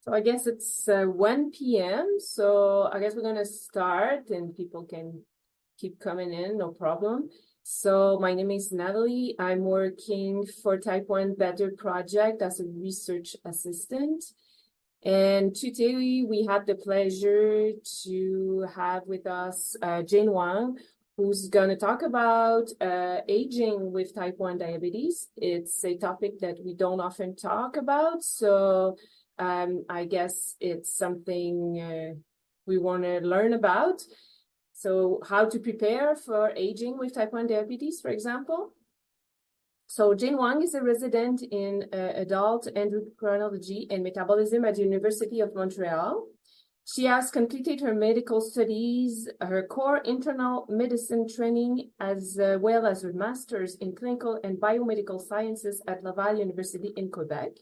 So I guess it's 1 p.m. So I guess we're gonna start and people can keep coming in, no problem. So my name is Natalie. I'm working for Type 1 Better Project as a research assistant. And today we have the pleasure to have with us Jane Wang, who's going to talk about aging with type 1 diabetes. It's a topic that we don't often talk about. So I guess it's something we want to learn about. So how to prepare for aging with type 1 diabetes, for example. So Jane Wang is a resident in adult endocrinology and metabolism at the University of Montreal. She has completed her medical studies, her core internal medicine training, as well as her master's in clinical and biomedical sciences at Laval University in Quebec.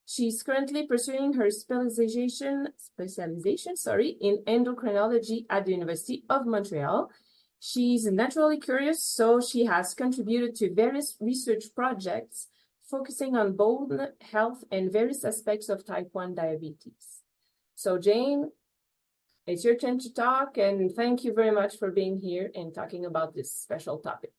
She's currently pursuing her specialization in endocrinology at the University of Montreal. She's naturally curious, so she has contributed to various research projects focusing on bone health and various aspects of type 1 diabetes. So Jane, it's your turn to talk, and thank you very much for being here and talking about this special topic.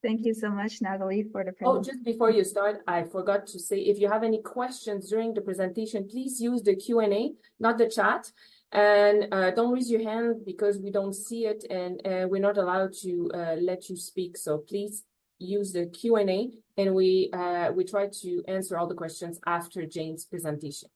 Thank you so much, Natalie, for the presentation. Oh, just before you start, I forgot to say, if you have any questions during the presentation, please use the Q&A, not the chat. And don't raise your hand because we don't see it and we're not allowed to let you speak. So please use the Q&A and we try to answer all the questions after Jane's presentation.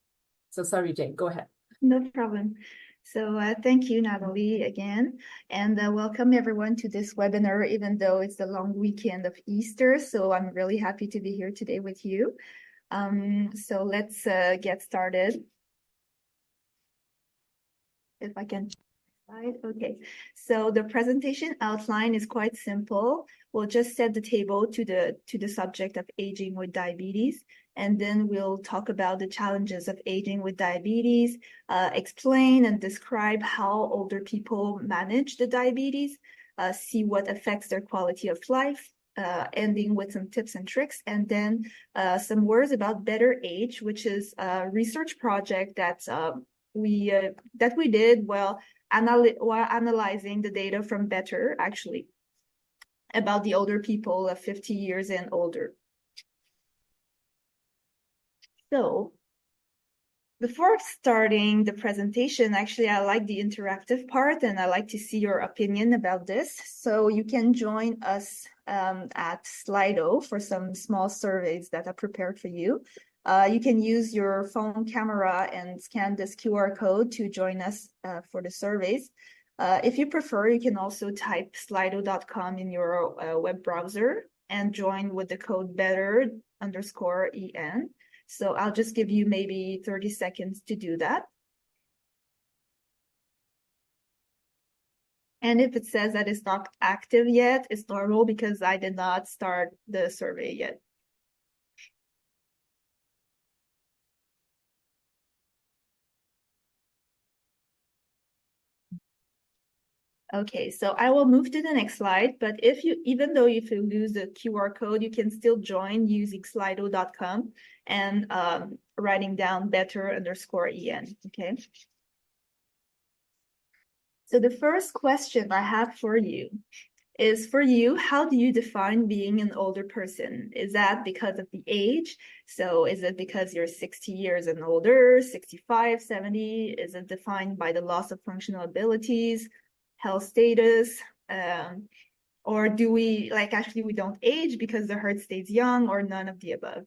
So sorry, Jane, go ahead. No problem. So thank you, Natalie, again, and welcome everyone to this webinar, even though it's the long weekend of Easter. So I'm really happy to be here today with you. So let's get started. If I can slide. Okay, so the presentation outline is quite simple. We'll just set the table to the subject of aging with diabetes, and then we'll talk about the challenges of aging with diabetes, explain and describe how older people manage the diabetes, see what affects their quality of life, ending with some tips and tricks, and then some words about Better Age, which is a research project that we did while analyzing the data from Better, actually, about the older people of 50 years and older. So before starting the presentation, actually, I like the interactive part and I like to see your opinion about this. So you can join us at Slido for some small surveys that are prepared for you. You can use your phone camera and scan this QR code to join us for the surveys. If you prefer, you can also type slido.com in your web browser and join with the code better_en. So I'll just give you maybe 30 seconds to do that. And if it says that it's not active yet, it's normal because I did not start the survey yet. Okay, so I will move to the next slide, but even though if you lose the QR code, you can still join using slido.com and writing down better_en, okay? So the first question I have for you is, for you, how do you define being an older person? Is that because of the age? So is it because you're 60 years and older, 65, 70? Is it defined by the loss of functional abilities, health status, or do we actually we don't age because the heart stays young, or none of the above?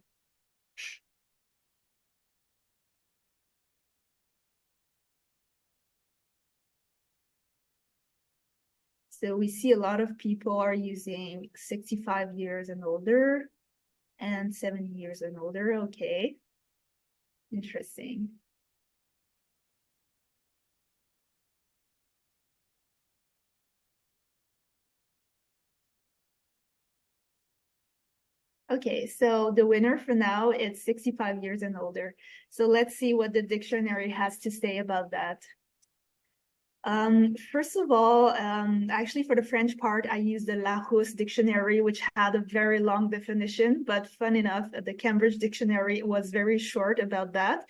So we see a lot of people are using 65 years and older and 70 years and older. Okay, interesting. Okay, so the winner for now is 65 years and older. So let's see what the dictionary has to say about that. First of all, actually for the French part, I used the Larousse dictionary, which had a very long definition, but fun enough, the Cambridge dictionary was very short about that.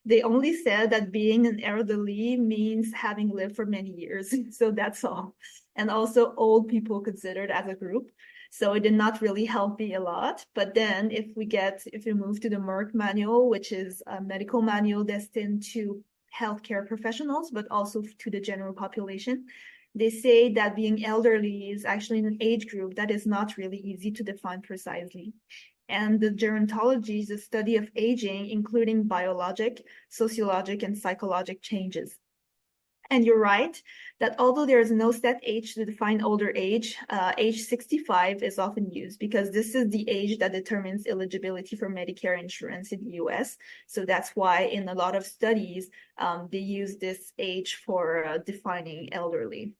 They only said that being an elderly means having lived for many years. So that's all. And also old people considered as a group. So it did not really help me a lot. But then if we move to the Merck manual, which is a medical manual destined to healthcare professionals, but also to the general population, they say that being elderly is actually an age group that is not really easy to define precisely. And the gerontology is a study of aging, including biologic, sociologic, and psychologic changes. And you're right that although there is no set age to define older age, age 65 is often used because this is the age that determines eligibility for Medicare insurance in the US. So that's why in a lot of studies, they use this age for defining elderly.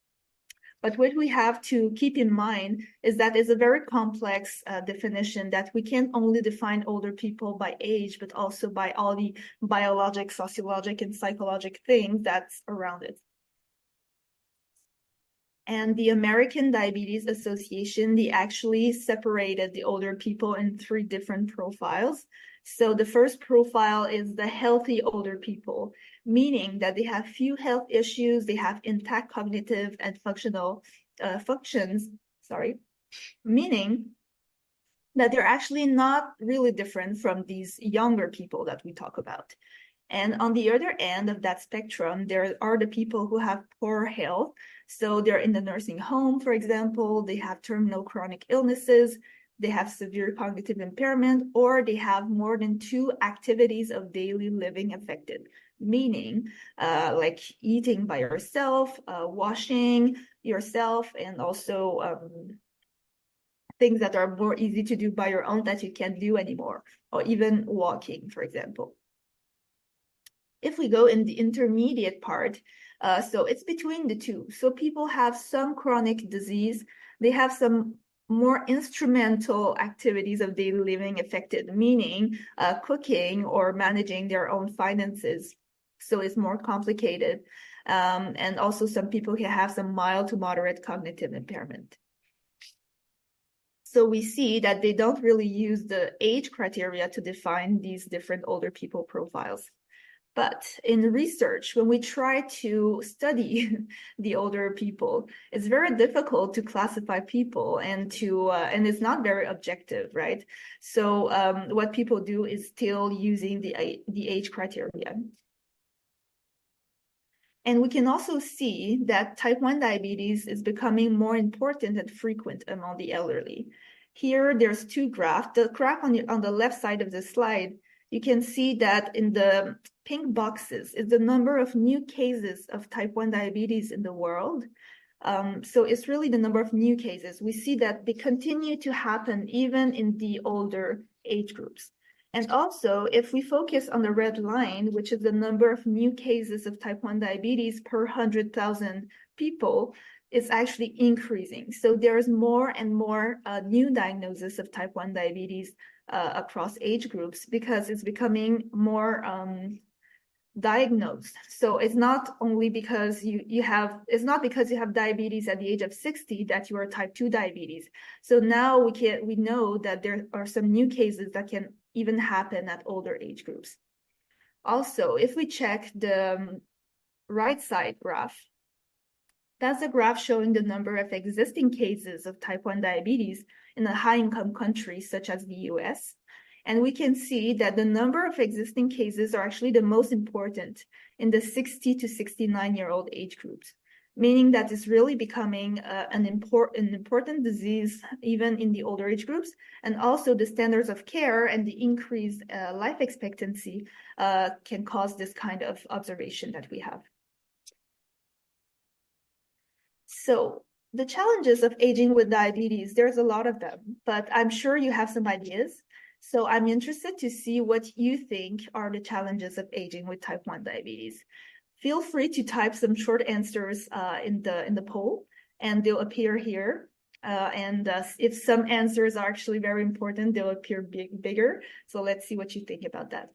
But what we have to keep in mind is that it's a very complex definition that we can't only define older people by age, but also by all the biologic, sociologic, and psychologic things that's around it. And the American Diabetes Association, they actually separated the older people in 3 different profiles. So the first profile is the healthy older people, meaning that they have few health issues, they have intact cognitive and functional functions, meaning that they're actually not really different from these younger people that we talk about. And on the other end of that spectrum, there are the people who have poor health. So they're in the nursing home, for example, they have terminal chronic illnesses, they have severe cognitive impairment, or they have more than 2 activities of daily living affected, meaning like eating by yourself, washing yourself, and also things that are more easy to do by your own that you can't do anymore, or even walking, for example. If we go in the intermediate part, so it's between the 2. So people have some chronic disease, they have some more instrumental activities of daily living affected, meaning cooking or managing their own finances. So it's more complicated. And also some people can have some mild to moderate cognitive impairment. So we see that they don't really use the age criteria to define these different older people profiles. But in research, when we try to study the older people, it's very difficult to classify people and it's not very objective, right? So what people do is still using the age criteria. And we can also see that type 1 diabetes is becoming more important and frequent among the elderly. Here, there's 2 graphs. The graph on the left side of the slide, you can see that in the pink boxes is the number of new cases of type 1 diabetes in the world. So it's really the number of new cases. We see that they continue to happen even in the older age groups. And also, if we focus on the red line, which is the number of new cases of type 1 diabetes per 100,000 people, it's actually increasing. So there's more and more new diagnosis of type 1 diabetes across age groups because it's becoming more diagnosed. So it's not only because it's not because you have diabetes at the age of 60 that you are type 2 diabetes. So now we know that there are some new cases that can even happen at older age groups. Also, if we check the right side graph, that's a graph showing the number of existing cases of type 1 diabetes in a high-income countries such as the US. And we can see that the number of existing cases are actually the most important in the 60 to 69-year-old age groups, meaning that it's really becoming an important disease even in the older age groups. And also the standards of care and the increased life expectancy can cause this kind of observation that we have. So the challenges of aging with diabetes, there's a lot of them, but I'm sure you have some ideas. So I'm interested to see what you think are the challenges of aging with type 1 diabetes. Feel free to type some short answers in the poll, and they'll appear here. If some answers are actually very important, they'll appear bigger. So let's see what you think about that.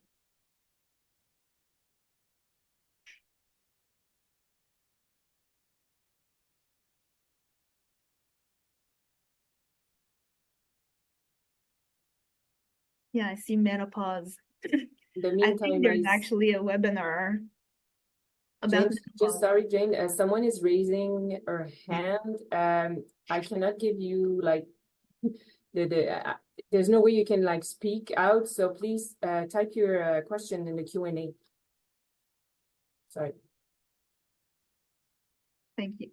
Yeah, I see menopause. In the I think meantime, there's actually a webinar about Sorry, Jane, someone is raising her hand. I cannot give you like there's no way you can like speak out, so please type your question in the Q&A. Sorry. Thank you.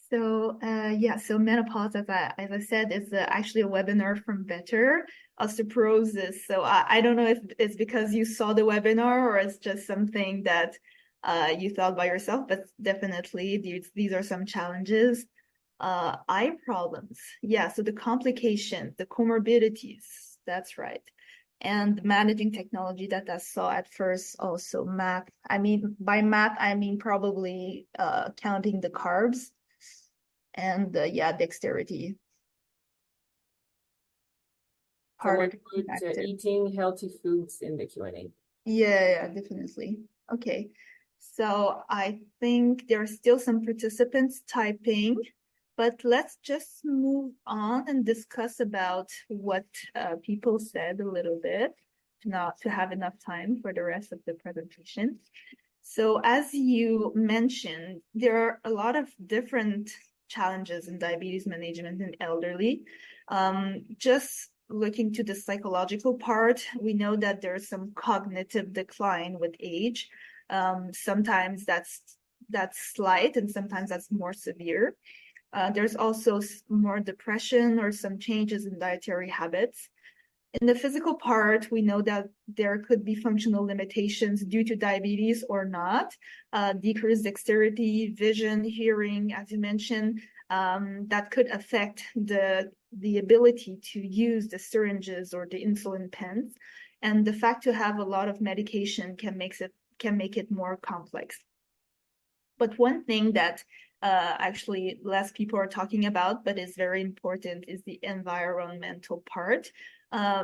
So yeah, so menopause, as I said, is actually a webinar from Better Osteoporosis. So I don't know if it's because you saw the webinar or it's just something that you thought by yourself, but definitely these are some challenges. Eye problems. Yeah, so the complications, the comorbidities, that's right. And managing technology that I saw at first, also math. I mean, by math, I mean probably counting the carbs. And yeah, dexterity. Someone put eating healthy foods in the Q&A. Yeah, definitely. Okay. So I think there are still some participants typing, but let's just move on and discuss about what people said a little bit, not to have enough time for the rest of the presentation. So as you mentioned, there are a lot of different challenges in diabetes management in elderly. Just looking to the psychological part, we know that there's some cognitive decline with age. Sometimes that's slight and sometimes that's more severe. There's also more depression or some changes in dietary habits. In the physical part, we know that there could be functional limitations due to diabetes or not, decreased dexterity, vision, hearing, as you mentioned, that could affect the ability to use the syringes or the insulin pens. And the fact to have a lot of medication can make it more complex. But one thing that actually less people are talking about, but is very important, is the environmental part.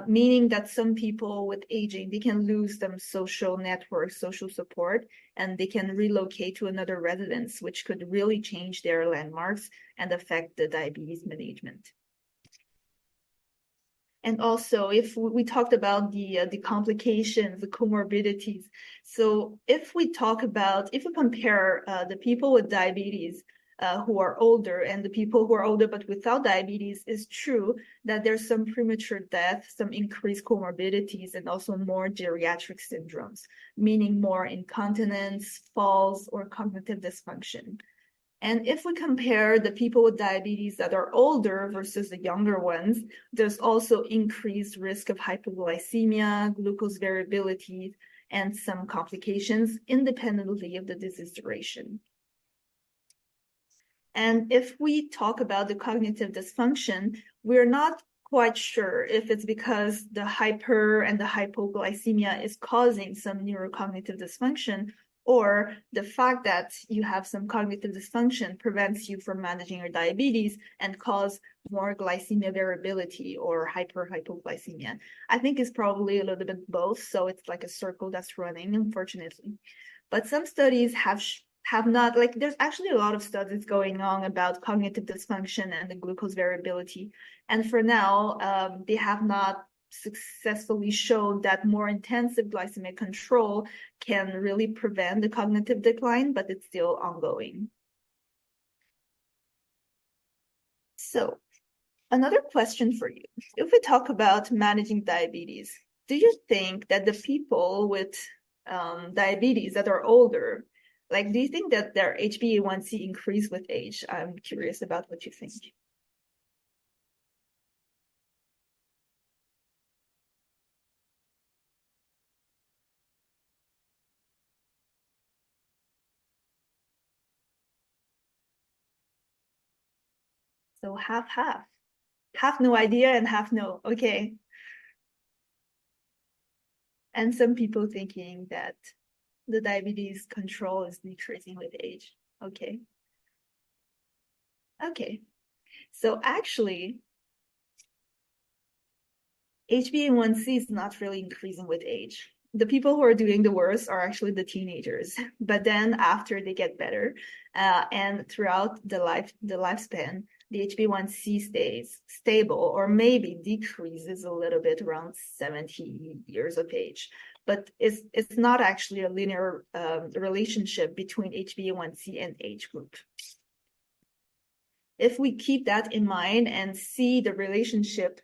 Meaning that some people with aging, they can lose some social networks, social support, and they can relocate to another residence, which could really change their landmarks and affect the diabetes management. And also, if we talked about the complications, the comorbidities. So if we compare the people with diabetes who are older and the people who are older but without diabetes, it's true that there's some premature death, some increased comorbidities, and also more geriatric syndromes, meaning more incontinence, falls, or cognitive dysfunction. And if we compare the people with diabetes that are older versus the younger ones, there's also increased risk of hypoglycemia, glucose variability, and some complications independently of the disease duration. And if we talk about the cognitive dysfunction, we're not quite sure if it's because the hyper and the hypoglycemia is causing some neurocognitive dysfunction, or the fact that you have some cognitive dysfunction prevents you from managing your diabetes and cause more glycemia variability or hypoglycemia. I think it's probably a little bit both, so it's like a circle that's running, unfortunately. But some studies have not, like, there's actually a lot of studies going on about cognitive dysfunction and the glucose variability. And for now, they have not successfully shown that more intensive glycemic control can really prevent the cognitive decline, but it's still ongoing. So another question for you. If we talk about managing diabetes, do you think that the people with diabetes that are older, like, do you think that their HbA1c increase with age? I'm curious about what you think. So half. Half no idea and half no. Okay. And some people thinking that the diabetes control is decreasing with age. Okay. Okay. So actually, HbA1c is not really increasing with age. The people who are doing the worst are actually the teenagers. But then after they get better, and throughout the lifespan, the HbA1c stays stable or maybe decreases a little bit around 70 years of age. But it's not actually a linear relationship between HbA1c and age group. If we keep that in mind and see the relationship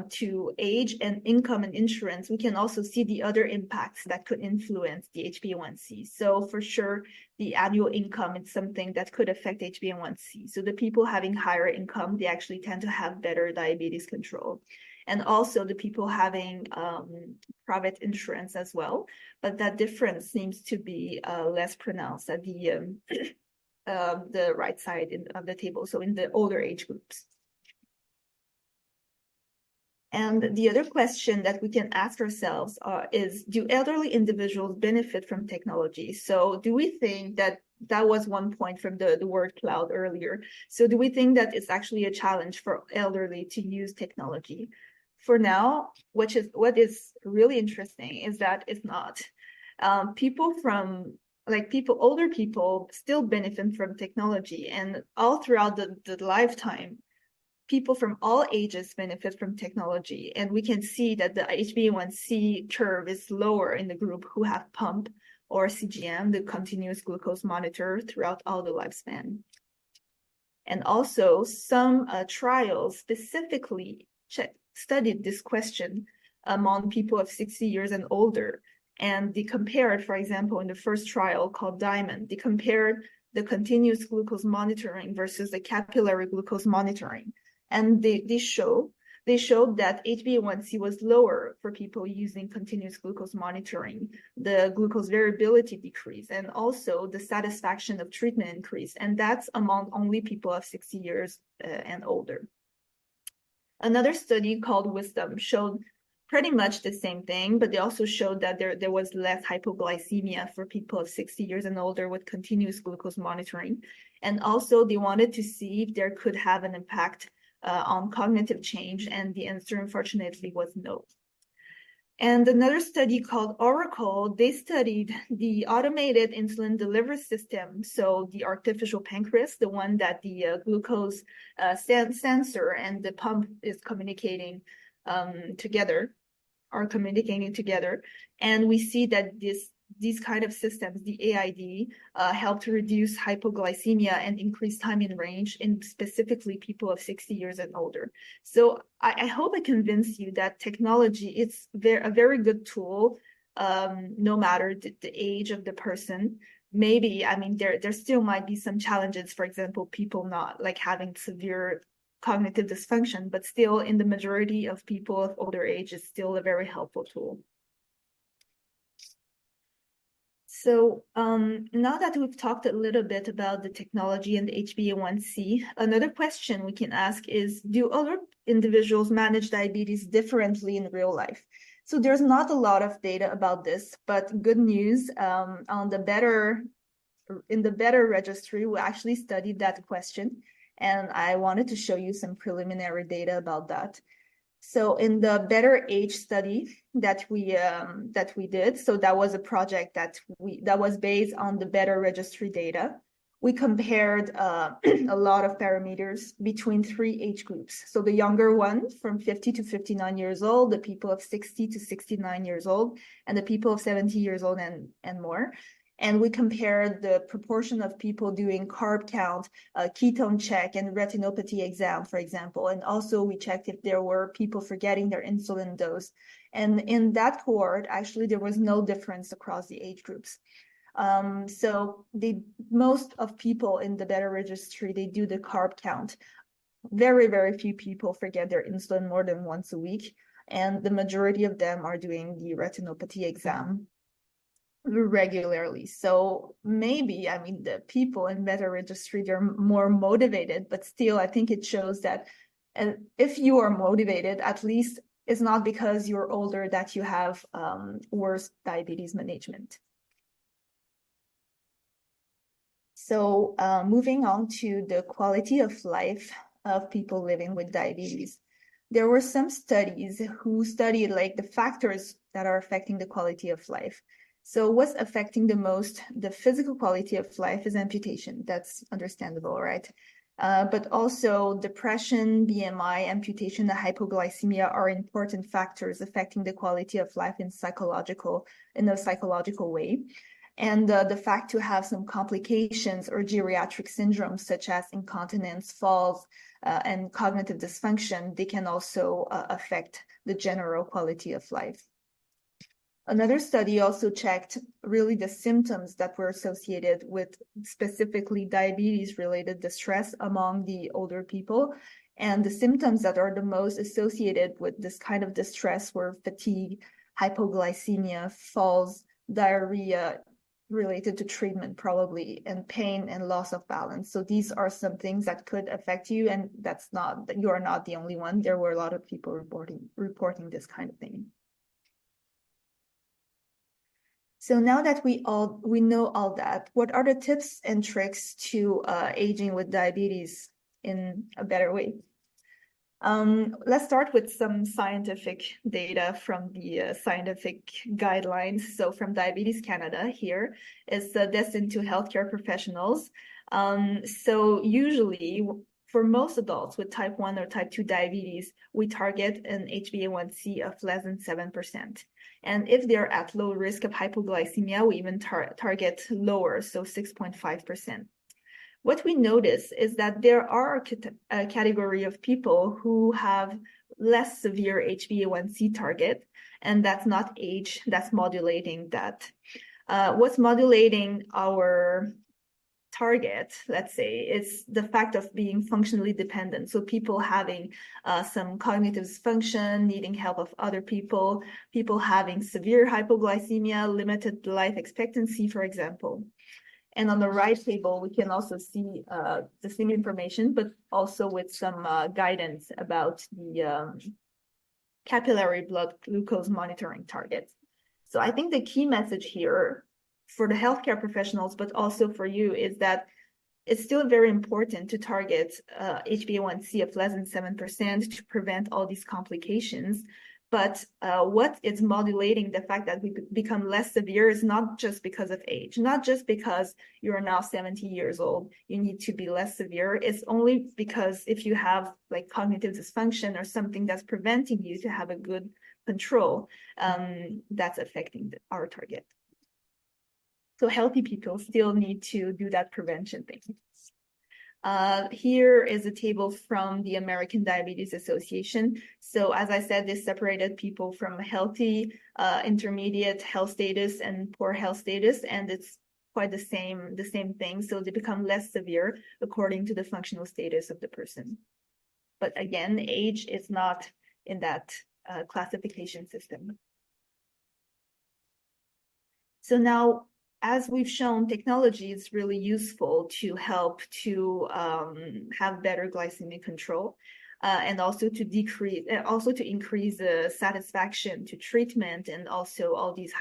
to age and income and insurance, we can also see the other impacts that could influence the HbA1c. So for sure, the annual income is something that could affect HbA1c. So the people having higher income, they actually tend to have better diabetes control. And also the people having private insurance as well. But that difference seems to be less pronounced at the right side of the table, so in the older age groups. And the other question that we can ask ourselves is, do elderly individuals benefit from technology? So do we think that was one point from the word cloud earlier. So do we think that it's actually a challenge for elderly to use technology? For now, what is really interesting is that it's not. Older people still benefit from technology, and all throughout the lifetime, people from all ages benefit from technology. And we can see that the HbA1c curve is lower in the group who have pump or CGM, the continuous glucose monitor, throughout all the lifespan. And also some trials specifically studied this question among people of 60 years and older. And they compared, for example, in the first trial called Diamond, they compared the continuous glucose monitoring versus the capillary glucose monitoring. And they showed that HbA1c was lower for people using continuous glucose monitoring. The glucose variability decreased, and also the satisfaction of treatment increased. And that's among only people of 60 years and older. Another study called Wisdom showed pretty much the same thing, but they also showed that there was less hypoglycemia for people of 60 years and older with continuous glucose monitoring. And also they wanted to see if there could have an impact on cognitive change, and the answer unfortunately was no. And another study called Oracle, they studied the automated insulin delivery system, so the artificial pancreas, the one that the glucose sensor and the pump is communicating together. And we see that these kind of systems, the AID, help to reduce hypoglycemia and increase time in range in specifically people of 60 years and older. So I hope I convince you that technology is a very good tool, no matter the age of the person. Maybe, I mean, there still might be some challenges, for example, people not like having severe cognitive dysfunction, but still in the majority of people of older age, it's still a very helpful tool. So now that we've talked a little bit about the technology and the HbA1c, another question we can ask is, do older individuals manage diabetes differently in real life? So there's not a lot of data about this, but good news, in the Better registry, we actually studied that question, and I wanted to show you some preliminary data about that. So in the Better Age study that we did, so that was a project that was based on the Better registry data. We compared a lot of parameters between 3 age groups. So the younger one from 50 to 59 years old, the people of 60 to 69 years old, and the people of 70 years old and more. And we compared the proportion of people doing carb count, ketone check, and retinopathy exam, for example. And also we checked if there were people forgetting their insulin dose. And in that cohort, actually, there was no difference across the age groups. So most of people in the Better registry, they do the carb count. Very, very few people forget their insulin more than once a week. And the majority of them are doing the retinopathy exam regularly. So maybe, I mean, the people in Better registry, they're more motivated, but still, I think it shows that if you are motivated, at least it's not because you're older that you have worse diabetes management. So moving on to the quality of life of people living with diabetes. There were some studies who studied like the factors that are affecting the quality of life. So what's affecting the most the physical quality of life is amputation. That's understandable, right? But also depression, BMI, amputation, and hypoglycemia are important factors affecting the quality of life in a psychological way. And the fact to have some complications or geriatric syndromes such as incontinence, falls, and cognitive dysfunction, they can also affect the general quality of life. Another study also checked really the symptoms that were associated with specifically diabetes-related distress among the older people. And the symptoms that are the most associated with this kind of distress were fatigue, hypoglycemia, falls, diarrhea related to treatment probably, and pain and loss of balance. So these are some things that could affect you, and you are not the only one. There were a lot of people reporting this kind of thing. So now that we know all that, what are the tips and tricks to aging with diabetes in a better way? Let's start with some scientific data from the scientific guidelines. So from Diabetes Canada here is destined to healthcare professionals. So usually for most adults with type 1 or type 2 diabetes, we target an HbA1c of less than 7%. And if they're at low risk of hypoglycemia, we even target lower, so 6.5%. What we notice is that there are a category of people who have less severe HbA1c target, and that's not age, that's modulating that. What's modulating our target, let's say, is the fact of being functionally dependent. So people having some cognitive dysfunction, needing help of other people having severe hypoglycemia, limited life expectancy, for example. And on the right table, we can also see the same information, but also with some guidance about the capillary blood glucose monitoring targets. So I think the key message here for the healthcare professionals, but also for you, is that it's still very important to target HbA1c of less than 7% to prevent all these complications. But what is modulating the fact that we become less severe is not just because of age, not just because you're now 70 years old, you need to be less severe. It's only because if you have like cognitive dysfunction or something that's preventing you to have a good control, that's affecting our target. So healthy people still need to do that prevention thing. Here is a table from the American Diabetes Association. So as I said, they separated people from healthy, intermediate health status and poor health status, and it's quite the same thing. So they become less severe according to the functional status of the person. But again, age is not in that classification system. So now, as we've shown, technology is really useful to help to have better glycemic control and also to increase the satisfaction to treatment and also all these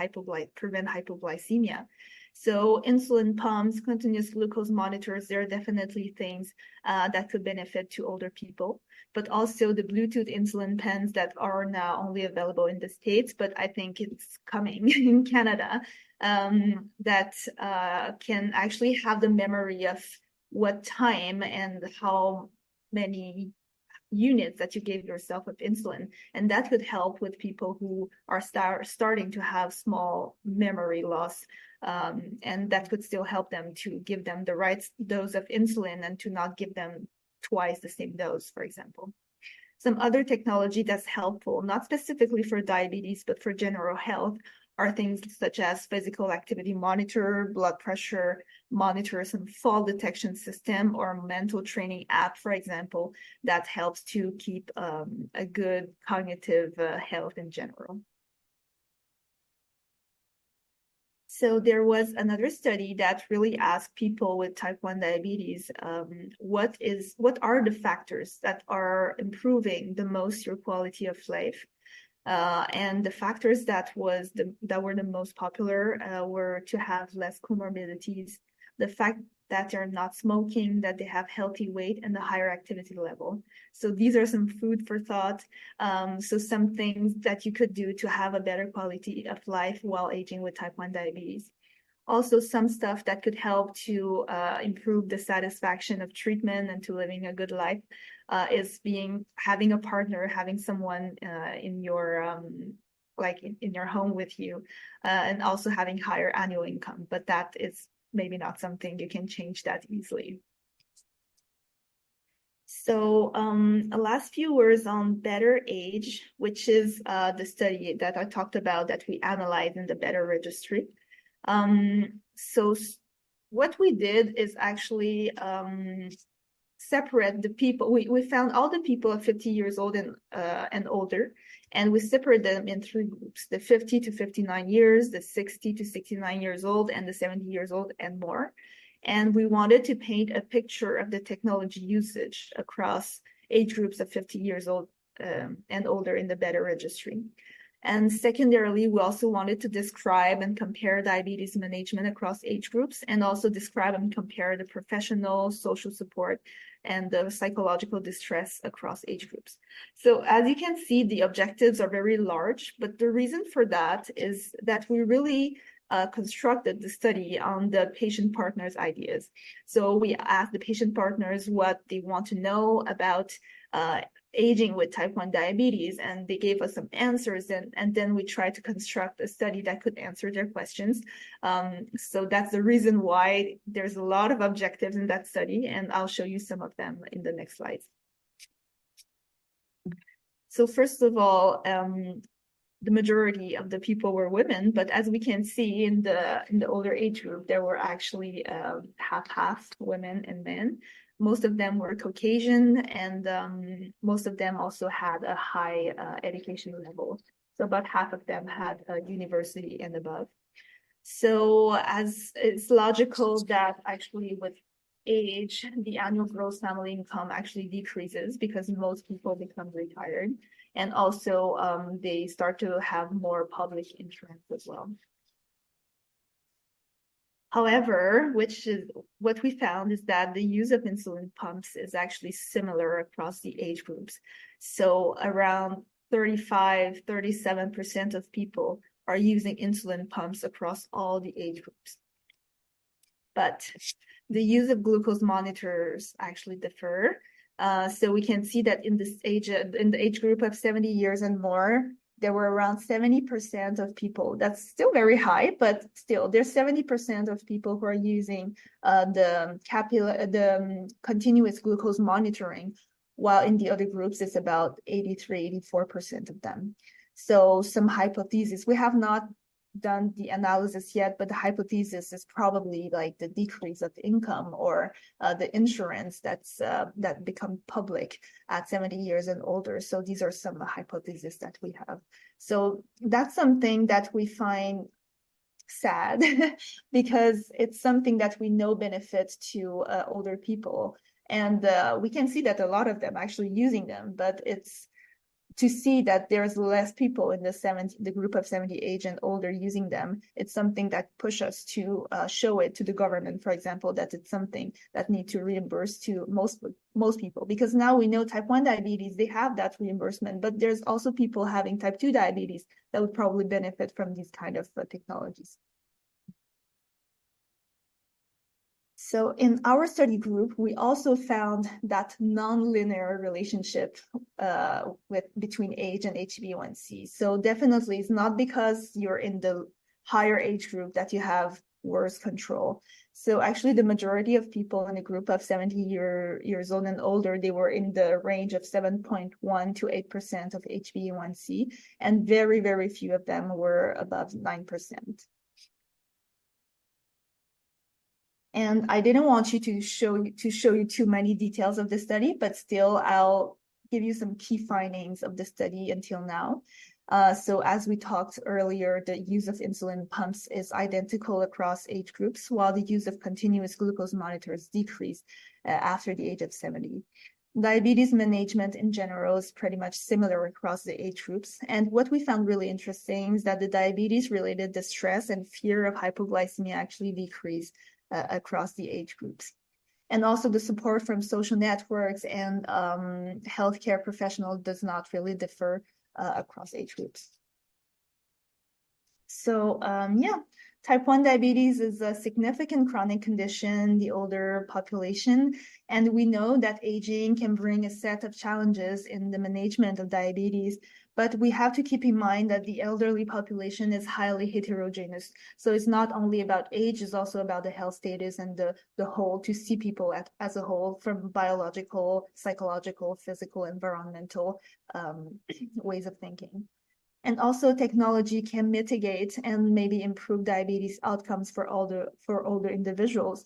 prevent hypoglycemia. So insulin pumps, continuous glucose monitors, there are definitely things that could benefit to older people, but also the Bluetooth insulin pens that are now only available in the States, but I think it's coming in Canada, that can actually have the memory of what time and how many units that you gave yourself of insulin. And that could help with people who are starting to have small memory loss. And that could still help them to give them the right dose of insulin and to not give them twice the same dose, for example. Some other technology that's helpful, not specifically for diabetes, but for general health, are things such as physical activity monitor, blood pressure monitor, some fall detection system, or mental training app, for example, that helps to keep a good cognitive health in general. So there was another study that really asked people with type 1 diabetes, what are the factors that are improving the most your quality of life? And the factors that were the most popular were to have less comorbidities, the fact that they're not smoking, that they have healthy weight, and the higher activity level. So these are some food for thought. So some things that you could do to have a better quality of life while aging with type 1 diabetes. Also, some stuff that could help to improve the satisfaction of treatment and to living a good life is having a partner, having someone in your in your home with you, and also having higher annual income. But that is maybe not something you can change that easily. So last few words on Better Age, which is the study that I talked about that we analyzed in the Better Registry. So what we did is actually separate the people. We found all the people of 50 years old and older, and we separate them in three groups: the 50 to 59 years, the 60 to 69 years old, and the 70 years old and more. And we wanted to paint a picture of the technology usage across age groups of 50 years old and older in the Better Registry. And secondarily, we also wanted to describe and compare diabetes management across age groups, and also describe and compare the professional, social support, and the psychological distress across age groups. So as you can see, the objectives are very large, but the reason for that is that we really constructed the study on the patient partners' ideas. So we asked the patient partners what they want to know about aging with type 1 diabetes, and they gave us some answers, and then we tried to construct a study that could answer their questions. So that's the reason why there's a lot of objectives in that study, and I'll show you some of them in the next slides. So first of all, the majority of the people were women, but as we can see in the older age group, there were actually half women and men. Most of them were Caucasian, and most of them also had a high education level. So about half of them had a university and above. So as it's logical that actually with age, the annual gross family income actually decreases because most people become retired. And also they start to have more public insurance as well. However, which is what we found is that the use of insulin pumps is actually similar across the age groups. So around 35, 37% of people are using insulin pumps across all the age groups. But the use of glucose monitors actually differ. So we can see that in the age group of 70 years and more, there were around 70% of people. That's still very high, but still there's 70% of people who are using the continuous glucose monitoring, while in the other groups it's about 83, 84% of them. So some hypothesis, we have not done the analysis yet, but the hypothesis is probably like the decrease of income or the insurance that become public at 70 years and older. So these are some hypotheses that we have. So that's something that we find sad because it's something that we know benefits to older people, and we can see that a lot of them actually using them, but it's to see that there's less people in the group of 70 age and older using them. It's something that push us to show it to the government, for example, that it's something that need to reimburse to most people, because now we know type 1 diabetes, they have that reimbursement, but there's also people having type 2 diabetes that would probably benefit from these kind of technologies. So in our study group, we also found that non-linear relationship between age and HbA1c. So definitely it's not because you're in the higher age group that you have worse control. So actually the majority of people in a group of 70 years old and older, they were in the range of 7.1 to 8% of HbA1c, and very, very few of them were above 9%. And I didn't want you to show you too many details of the study, but still I'll give you some key findings of the study until now. So as we talked earlier, the use of insulin pumps is identical across age groups, while the use of continuous glucose monitors decreased after the age of 70. Diabetes management in general is pretty much similar across the age groups. And what we found really interesting is that the diabetes-related distress and fear of hypoglycemia actually decreased across the age groups. And also the support from social networks and healthcare professionals does not really differ across age groups. So yeah, Type 1 diabetes is a significant chronic condition in the older population, and we know that aging can bring a set of challenges in the management of diabetes. But we have to keep in mind that the elderly population is highly heterogeneous. So it's not only about age, it's also about the health status and the whole, to see people as a whole from biological, psychological, physical, environmental ways of thinking. And also technology can mitigate and maybe improve diabetes outcomes for older individuals.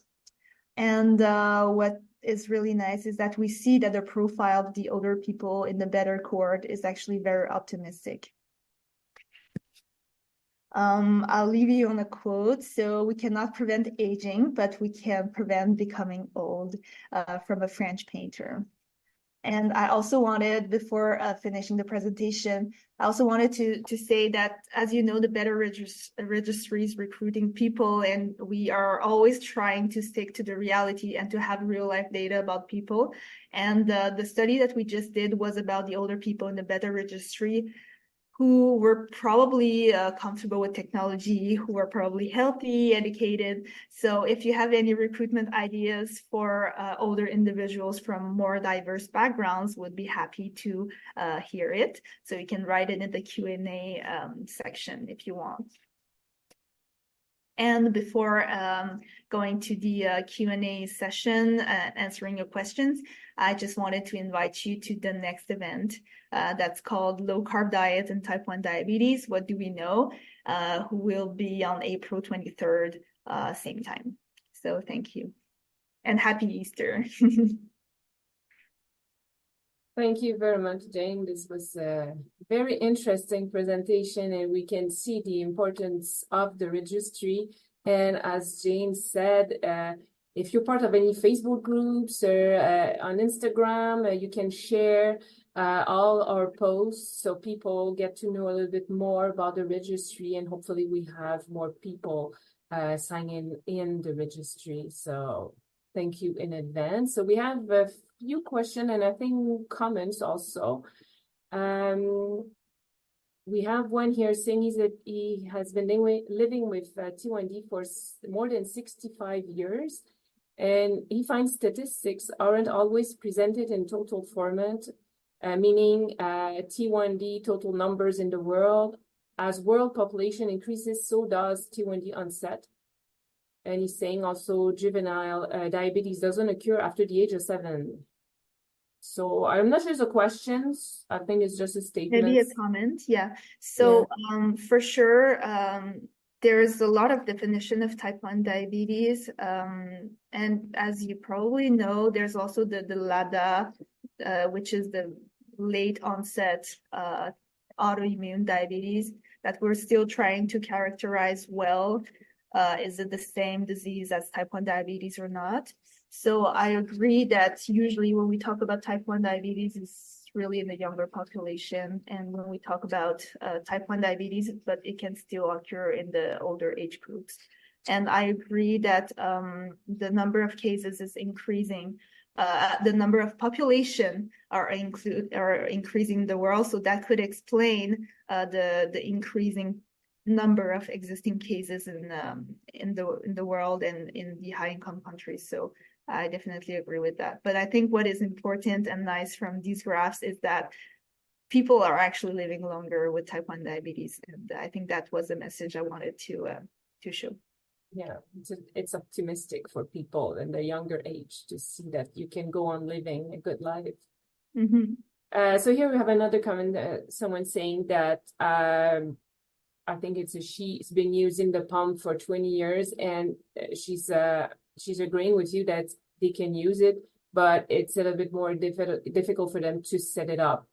And what is really nice is that we see that the profile of the older people in the better cohort is actually very optimistic. I'll leave you on a quote. So we cannot prevent aging, but we can prevent becoming old, from a French painter. And I also wanted, before finishing the presentation, I also wanted to say that, as you know, the Better Registry is recruiting people, and we are always trying to stick to the reality and to have real life data about people. And the study that we just did was about the older people in the Better Registry, who were probably comfortable with technology, who are probably healthy, educated. So if you have any recruitment ideas for older individuals from more diverse backgrounds, would be happy to hear it. So you can write it in the Q&A section if you want. And before going to the Q&A session, answering your questions, I just wanted to invite you to the next event that's called Low Carb Diet and Type 1 Diabetes. What do we know? Who will be on April 23rd, same time. So thank you. And happy Easter. Thank you very much, Jane. This was a very interesting presentation, and we can see the importance of the registry. And as Jane said, if you're part of any Facebook groups or on Instagram, you can share all our posts so people get to know a little bit more about the registry, and hopefully we have more people signing in the registry. So thank you in advance. So we have a few questions and I think comments also. We have one here saying that he has been living with T1D for more than 65 years, and he finds statistics aren't always presented in total format, meaning T1D total numbers in the world. As world population increases, so does T1D onset. And he's saying also juvenile diabetes doesn't occur after the age of 7. So I'm not sure it's a question. I think it's just a statement. Maybe a comment, yeah. So for sure, there's a lot of definition of type 1 diabetes. And as you probably know, there's also the LADA, which is the late onset autoimmune diabetes that we're still trying to characterize well. Is it the same disease as type 1 diabetes or not? So I agree that usually when we talk about type 1 diabetes, it's really in the younger population. And when we talk about type 1 diabetes, but it can still occur in the older age groups. And I agree that the number of cases is increasing. The number of population are increasing in the world. So that could explain the increasing number of existing cases in the world and in the high-income countries. So I definitely agree with that. But I think what is important and nice from these graphs is that people are actually living longer with type 1 diabetes. And I think that was the message I wanted to show. Yeah, it's optimistic for people in the younger age to see that you can go on living a good life. Mm-hmm. So here we have another comment, someone saying that I think it's a she's been using the pump for 20 years, and she's agreeing with you that they can use it, but it's a little bit more difficult for them to set it up,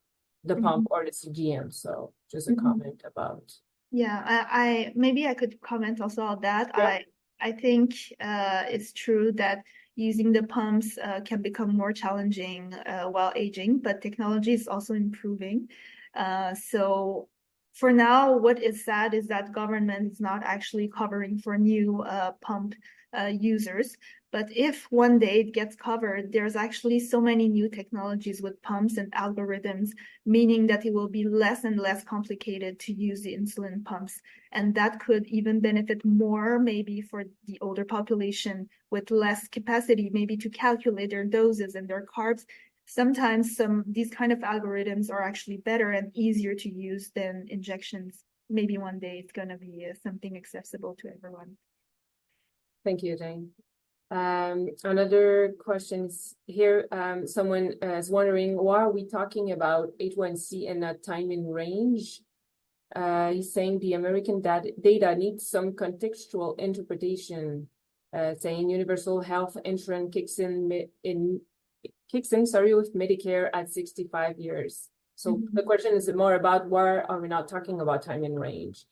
the pump or the CGM. So just a comment about. Yeah, I maybe I could comment also on that. Yeah. I think it's true that using the pumps can become more challenging while aging, but technology is also improving. So for now, what is sad is that government is not actually covering for new pump users. But if one day it gets covered, there's actually so many new technologies with pumps and algorithms, meaning that it will be less and less complicated to use the insulin pumps. And that could even benefit more, maybe for the older population with less capacity, maybe to calculate their doses and their carbs. Sometimes these kind of algorithms are actually better and easier to use than injections. Maybe one day it's going to be something accessible to everyone. Thank you, Jane. Another question is here. Someone is wondering, why are we talking about H1C and not time in range? He's saying the American data needs some contextual interpretation, saying universal health insurance kicks in with Medicare at 65 years. So the question is more about why are we not talking about time in range?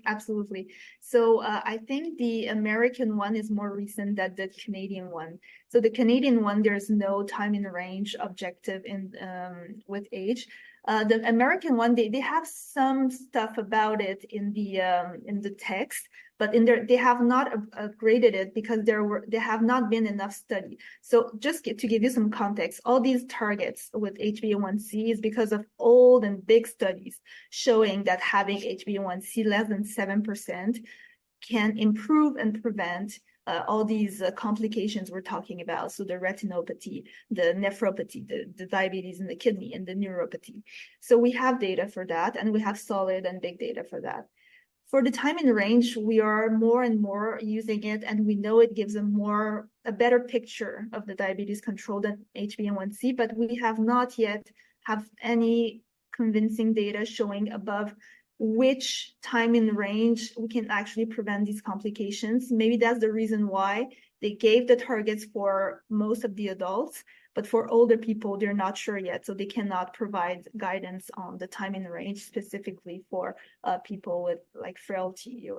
Absolutely. So I think the American one is more recent than the Canadian one. So the Canadian one, there's no time in range objective in with age. The American one, they have some stuff about it in the text, but they have not upgraded it because there have not been enough study. So just to give you some context, all these targets with HbA1c is because of old and big studies showing that having HbA1c less than 7% can improve and prevent all these complications we're talking about. So the retinopathy, the nephropathy, the diabetes in the kidney, and the neuropathy. So we have data for that, and we have solid and big data for that. For the time in range, we are more and more using it, and we know it gives a better picture of the diabetes control than HbA1c, but we have not yet have any convincing data showing above which time in range we can actually prevent these complications. Maybe that's the reason why they gave the targets for most of the adults, but for older people, they're not sure yet. So they cannot provide guidance on the time in range specifically for people with like frailty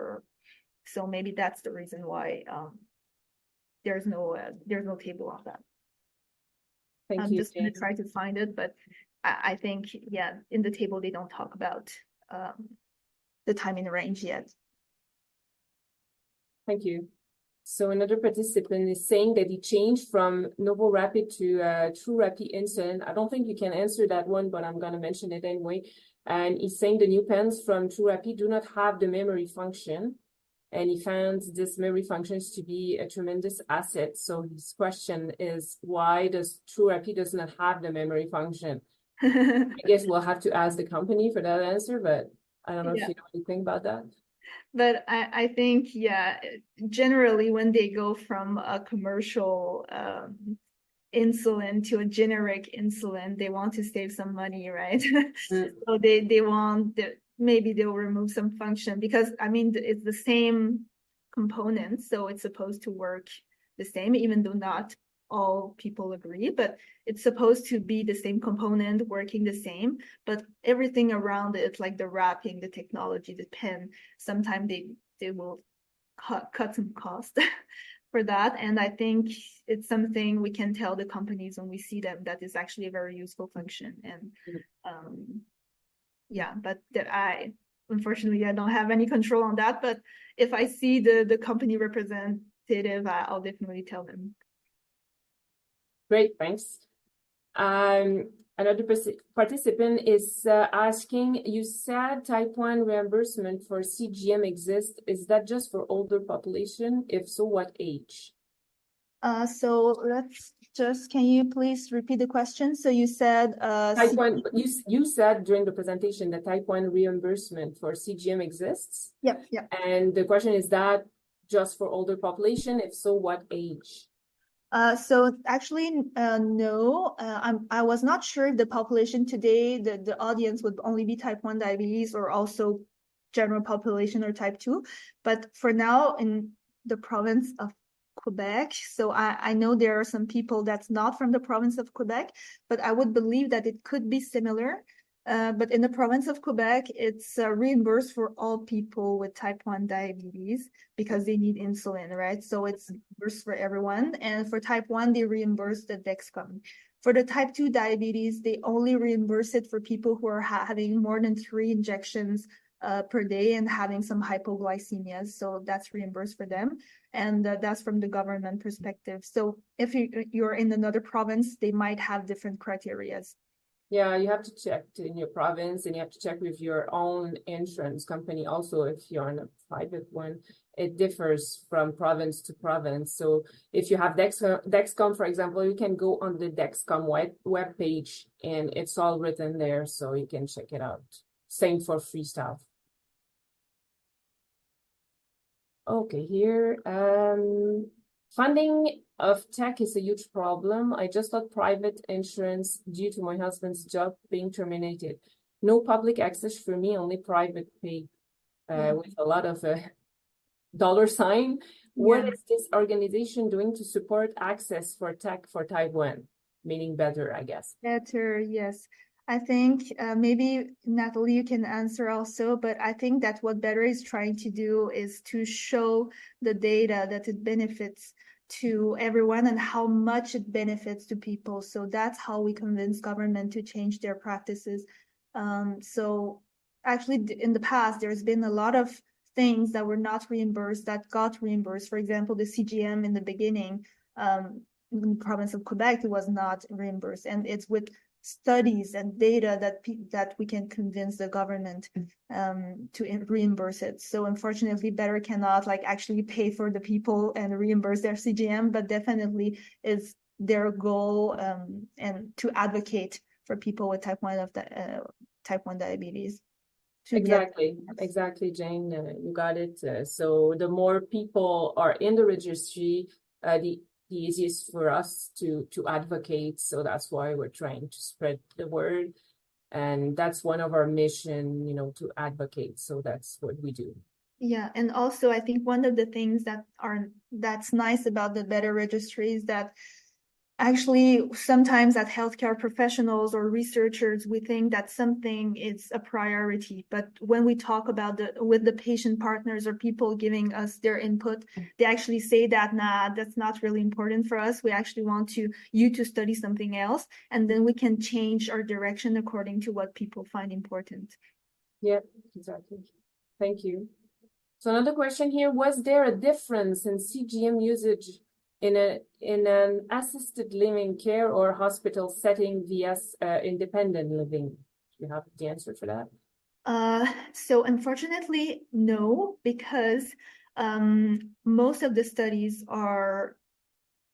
so maybe that's the reason why there's no table on that. I'm just going to try to find it, but I think, yeah, in the table, they don't talk about the time in range yet. Thank you. So another participant is saying that he changed from NovoRapid to TrueRapid insulin. I don't think you can answer that one, but I'm going to mention it anyway. And he's saying the new pens from TrueRapid do not have the memory function. And he found this memory functions to be a tremendous asset. So his question is, why does TrueRapid does not have the memory function? I guess we'll have to ask the company for that answer, but I don't know if you know anything about that. But I think, yeah, generally when they go from a commercial insulin to a generic insulin, they want to save some money, right? So they want maybe they'll remove some function because I mean it's the same component, so it's supposed to work the same, even though not all people agree, but it's supposed to be the same component working the same, but everything around it, like the wrapping, the technology, the pen, sometimes they will cut some cost for that. And I think it's something we can tell the companies when we see them that is actually a very useful function. And yeah, but unfortunately I don't have any control on that, but if I see the company representative, I'll definitely tell them. Great, thanks. Another participant is asking, you said type 1 reimbursement for CGM exists. Is that just for older population? If so, what age? So can you please repeat the question? So you said type 1, you said during the presentation that type 1 reimbursement for CGM exists. Yep. And the question is that just for older population? If so, what age? So actually, no, I was not sure if the population today, the audience would only be type 1 diabetes or also general population or type 2. But for now, in the province of Quebec, so I know there are some people that's not from the province of Quebec, but I would believe that it could be similar. But in the province of Quebec, it's reimbursed for all people with type 1 diabetes because they need insulin, right? So it's reimbursed for everyone. And for type 1, they reimburse the Dexcom. For the type 2 diabetes, they only reimburse it for people who are having more than 3 injections per day and having some hypoglycemias. So that's reimbursed for them. And that's from the government perspective. So if you're in another province, they might have different criterias. Yeah, you have to check in your province, and you have to check with your own insurance company also if you're on a private one. It differs from province to province. So if you have Dexcom, for example, you can go on the Dexcom web page, and it's all written there, so you can check it out. Same for Freestyle. Okay, here, funding of tech is a huge problem. I just got private insurance due to my husband's job being terminated. No public access for me, only private pay, with a lot of dollar sign. What is this organization doing to support access for tech for Taiwan? Meaning better, I guess. Better, yes. I think maybe Natalie, you can answer also, but I think that what Better is trying to do is to show the data that it benefits to everyone and how much it benefits to people. So that's how we convince government to change their practices. So actually in the past, there's been a lot of things that were not reimbursed that got reimbursed. For example, the CGM in the beginning, in the province of Quebec, it was not reimbursed. And it's with studies and data that we can convince the government to reimburse it. So unfortunately, Better cannot like actually pay for the people and reimburse their CGM, but definitely is their goal and to advocate for people with type 1 diabetes. Exactly, Jane, you got it. So the more people are in the registry, the easiest for us to advocate. So that's why we're trying to spread the word. And that's one of our mission, to advocate. So that's what we do. Yeah, and also I think one of the things that's nice about the Better registry is that actually sometimes as healthcare professionals or researchers, we think that something is a priority. But when we talk about with the patient partners or people giving us their input, they actually say that, nah, that's not really important for us. We actually want you to study something else, and then we can change our direction according to what people find important. Yeah, exactly. Thank you. So another question here, was there a difference in CGM usage in an assisted living care or hospital setting vs independent living? Do you have the answer for that? So unfortunately, no, because most of the studies are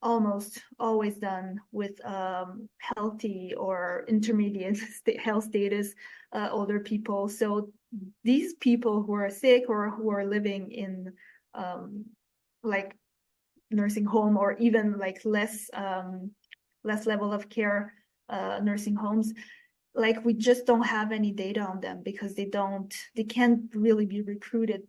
almost always done with healthy or intermediate health status older people. So these people who are sick or who are living in like nursing home or even like less level of care nursing homes, like we just don't have any data on them because they can't really be recruited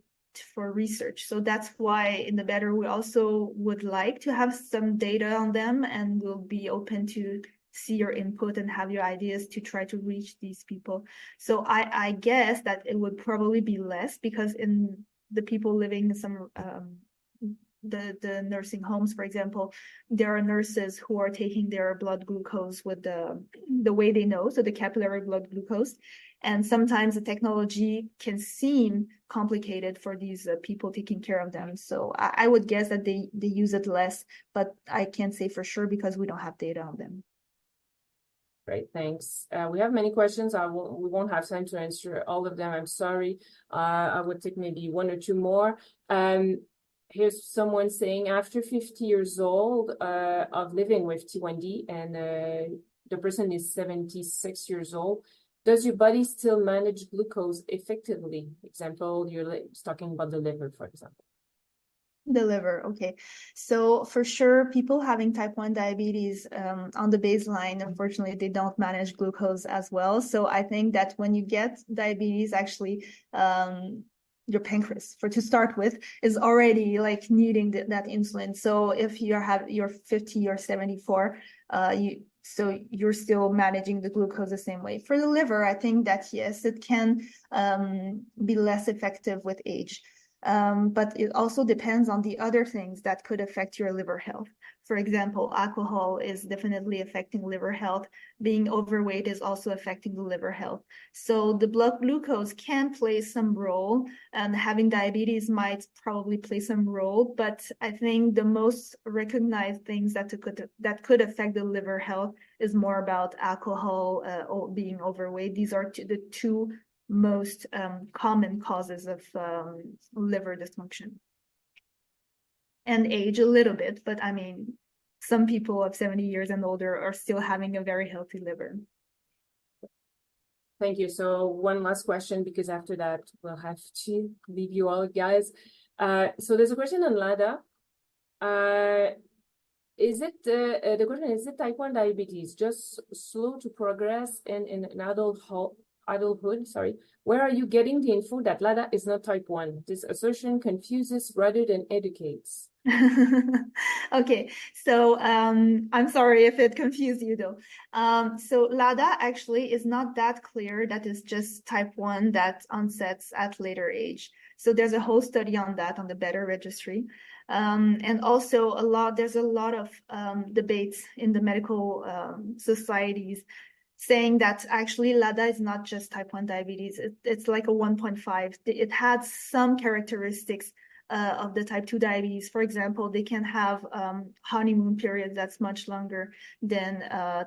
for research. So that's why in the Better we also would like to have some data on them, and we'll be open to see your input and have your ideas to try to reach these people. So I guess that it would probably be less, because in the people living in some the nursing homes, for example, there are nurses who are taking their blood glucose with the way they know, so the capillary blood glucose. And sometimes the technology can seem complicated for these people taking care of them. So I would guess that they use it less, but I can't say for sure because we don't have data on them. Great, thanks. We have many questions. We won't have time to answer all of them. I'm sorry. I would take maybe one or two more. Here's someone saying, after 50 years old of living with T1D, and the person is 76 years old, does your body still manage glucose effectively? Example, you're talking about the liver, for example. The liver, okay. So for sure, people having type 1 diabetes on the baseline, unfortunately, they don't manage glucose as well. So I think that when you get diabetes, actually, your pancreas, to start with, is already like needing that insulin. So if you're 50 or 74, so you're still managing the glucose the same way. For the liver, I think that yes, it can be less effective with age. But it also depends on the other things that could affect your liver health. For example, alcohol is definitely affecting liver health. Being overweight is also affecting the liver health. So the blood glucose can play some role, and having diabetes might probably play some role. But I think the most recognized things that could affect the liver health is more about alcohol or being overweight. These are the two most common causes of liver dysfunction. And age a little bit, but I mean, some people of 70 years and older are still having a very healthy liver. Thank you. So one last question, because after that we'll have to leave you all, guys. So there's a question on LADA. Is it the question is it type 1 diabetes just slow to progress in adulthood? Sorry, where are you getting the info that LADA is not type 1? This assertion confuses rather than educates. Okay, so I'm sorry if it confused you though. So LADA actually is not that clear that is just type 1 that onsets at later age. So there's a whole study on that on the Better Registry. And also there's a lot of debates in the medical societies saying that actually LADA is not just type 1 diabetes. It's like a 1.5. It has some characteristics of the type 2 diabetes. For example, they can have honeymoon periods that's much longer than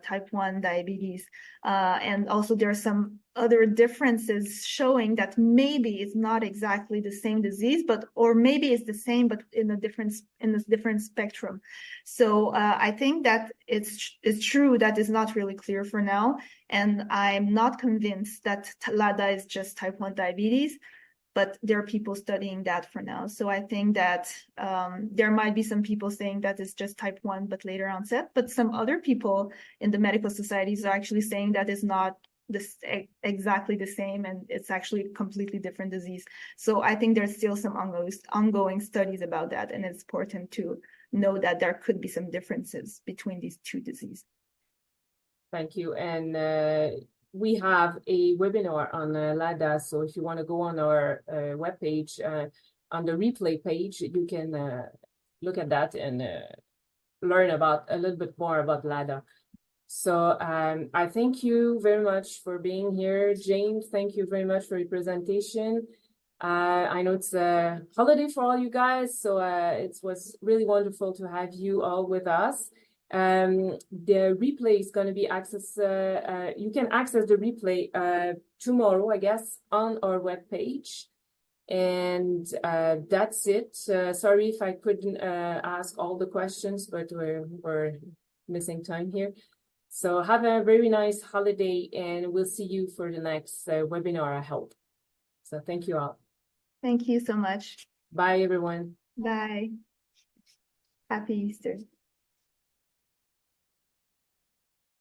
type 1 diabetes. And also there are some other differences showing that maybe it's not exactly the same disease, or maybe it's the same, but in a different spectrum. So I think that it's true that it's not really clear for now. And I'm not convinced that LADA is just type 1 diabetes, but there are people studying that for now. So I think that there might be some people saying that it's just type 1, but later onset. But some other people in the medical societies are actually saying that it's not exactly the same, and it's actually a completely different disease. So I think there's still some ongoing studies about that, and it's important to know that there could be some differences between these two diseases. Thank you. And we have a webinar on LADA. So if you want to go on our webpage, on the replay page, you can look at that and learn about a little bit more about LADA. So I thank you very much for being here. Jane, thank you very much for your presentation. I know it's a holiday for all you guys, so it was really wonderful to have you all with us. The replay is going to be you can access the replay tomorrow, I guess, on our webpage. And that's it. Sorry if I couldn't ask all the questions, but we're missing time here. So have a very nice holiday, and we'll see you for the next webinar, I hope. So thank you all. Thank you so much. Bye, everyone. Bye. Happy Easter.